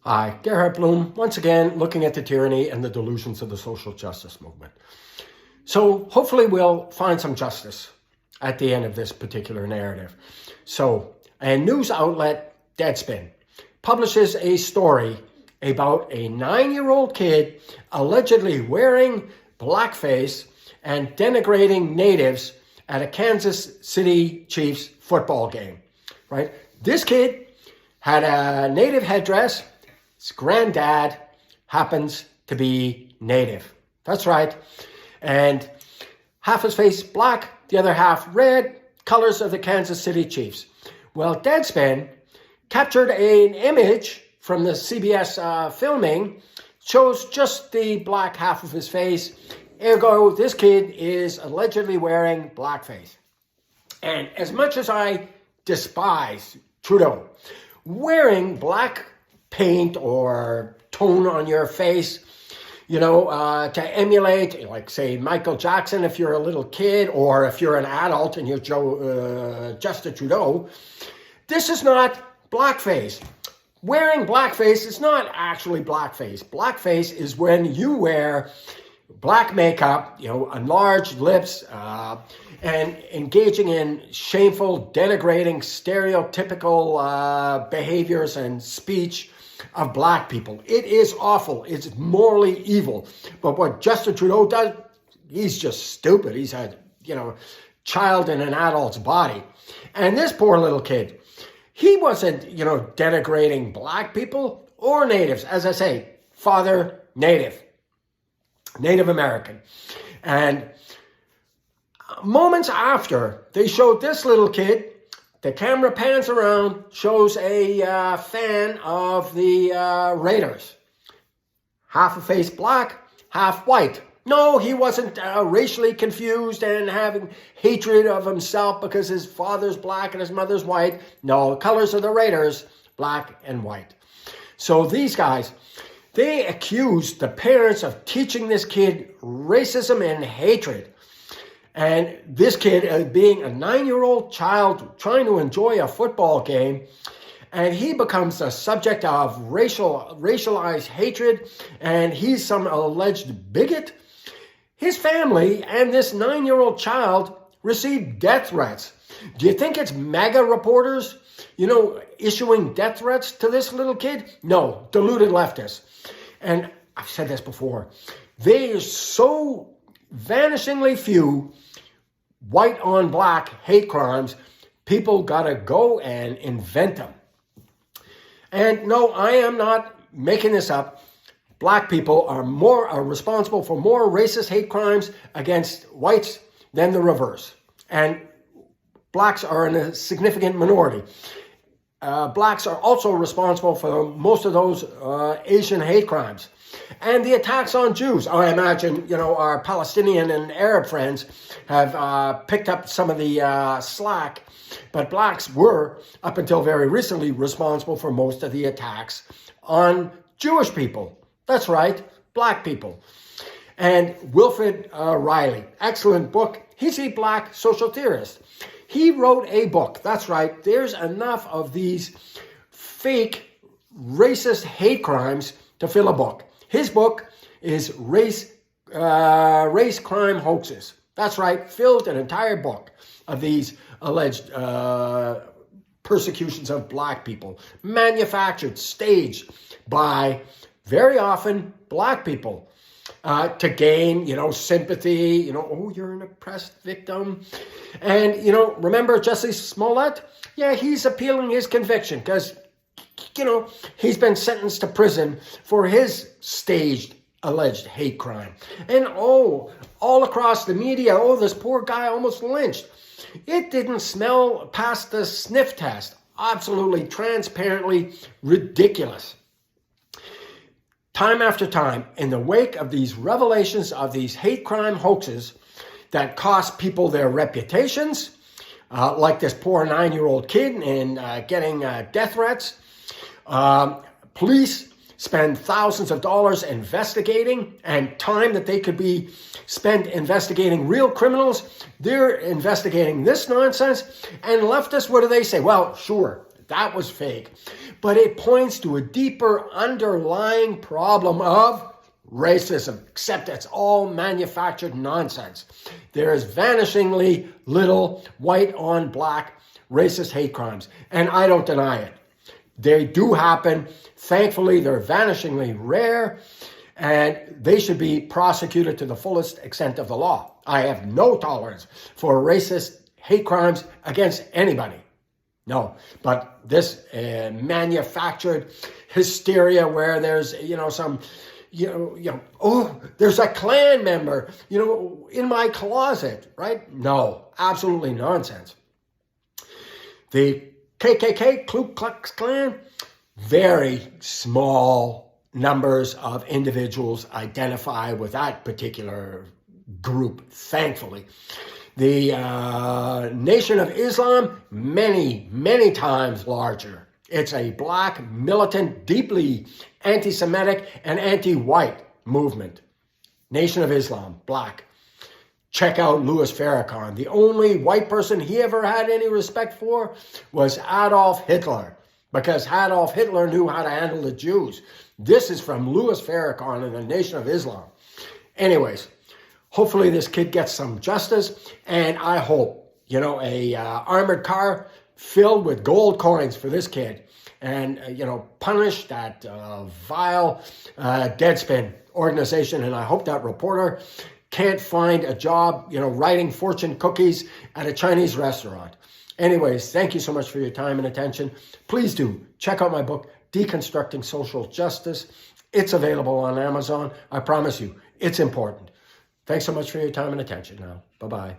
Hi, Gerhard Bloom, once again looking at the tyranny and the delusions of the social justice movement. So hopefully we'll find some justice at the end of this particular narrative. So a news outlet, Deadspin, publishes a story about a 9-year-old kid allegedly wearing blackface and denigrating natives at a Kansas City Chiefs football game, right? This kid had a native headdress. His granddad happens to be native. That's right. And half his face black, the other half red, colors of the Kansas City Chiefs. Well, Deadspin captured an image from the CBS filming, shows just the black half of his face. Ergo, this kid is allegedly wearing blackface. And as much as I despise Trudeau, wearing black paint or tone on your face, to emulate, like, say, Michael Jackson if you're a little kid, or if you're an adult and you're Justin Trudeau, this is not blackface. Wearing blackface is not actually blackface. Blackface is when you wear black makeup, enlarged lips, and engaging in shameful, denigrating, stereotypical behaviors and speech of black people. It is awful. It's morally evil. But what Justin Trudeau does, he's just stupid. He's a, child in an adult's body. And this poor little kid, he wasn't, denigrating black people or natives. As I say, father, Native American. And moments after they showed this little kid, the camera pans around, shows a fan of the Raiders. Half a face black, half white. No, he wasn't racially confused and having hatred of himself because his father's black and his mother's white. No, the colors of the Raiders, black and white. So these guys, they accused the parents of teaching this kid racism and hatred. And this kid, being a 9-year-old child trying to enjoy a football game, and he becomes a subject of racialized hatred, and he's some alleged bigot. His family and this 9-year-old child received death threats. Do you think it's MAGA reporters, issuing death threats to this little kid? No, deluded leftists. And I've said this before. They are so vanishingly few white on black hate crimes, people gotta go and invent them. And no, I am not making this up. Black people are responsible for more racist hate crimes against whites than the reverse. And blacks are in a significant minority. Blacks are also responsible for most of those Asian hate crimes. And the attacks on Jews, I imagine, our Palestinian and Arab friends have picked up some of the slack, but blacks were, up until very recently, responsible for most of the attacks on Jewish people. That's right, black people. And Wilfred Riley, excellent book. He's a black social theorist. He wrote a book. That's right, there's enough of these fake racist hate crimes to fill a book. His book is Race Crime Hoaxes. That's right, filled an entire book of these alleged persecutions of black people, manufactured, staged by, very often, black people to gain, sympathy, oh, you're an oppressed victim. And, remember Jussie Smollett? Yeah, he's appealing his conviction because he's been sentenced to prison for his staged alleged hate crime. And all across the media, this poor guy almost lynched. It didn't smell past the sniff test. Absolutely, transparently ridiculous. Time after time, in the wake of these revelations of these hate crime hoaxes that cost people their reputations, like this poor 9-year-old kid and getting death threats, police spend thousands of dollars investigating, and time that they could be spent investigating real criminals, they're investigating this nonsense. And leftists, what do they say? Well, sure, That was fake. But it points to a deeper underlying problem of racism, except it's all manufactured nonsense. There is vanishingly little white on black racist hate crimes, and I don't deny it. They do happen. Thankfully, they're vanishingly rare, and they should be prosecuted to the fullest extent of the law. I have no tolerance for racist hate crimes against anybody. No, but this manufactured hysteria where there's, some, oh, there's a Klan member, in my closet, right? No, absolutely nonsense. The KKK, Ku Klux Klan, very small numbers of individuals identify with that particular group, thankfully. The Nation of Islam, many, many times larger. It's a black, militant, deeply anti-Semitic and anti-white movement. Nation of Islam, black. Check out Louis Farrakhan. The only white person he ever had any respect for was Adolf Hitler, because Adolf Hitler knew how to handle the Jews. This is from Louis Farrakhan and the Nation of Islam. Anyways, hopefully this kid gets some justice, and I hope, a armored car filled with gold coins for this kid, and, punish that vile Deadspin organization, and I hope that reporter can't find a job, writing fortune cookies at a Chinese restaurant. Anyways, thank you so much for your time and attention. Please do check out my book, Deconstructing Social Justice. It's available on Amazon. I promise you, it's important. Thanks so much for your time and attention now. Bye-bye.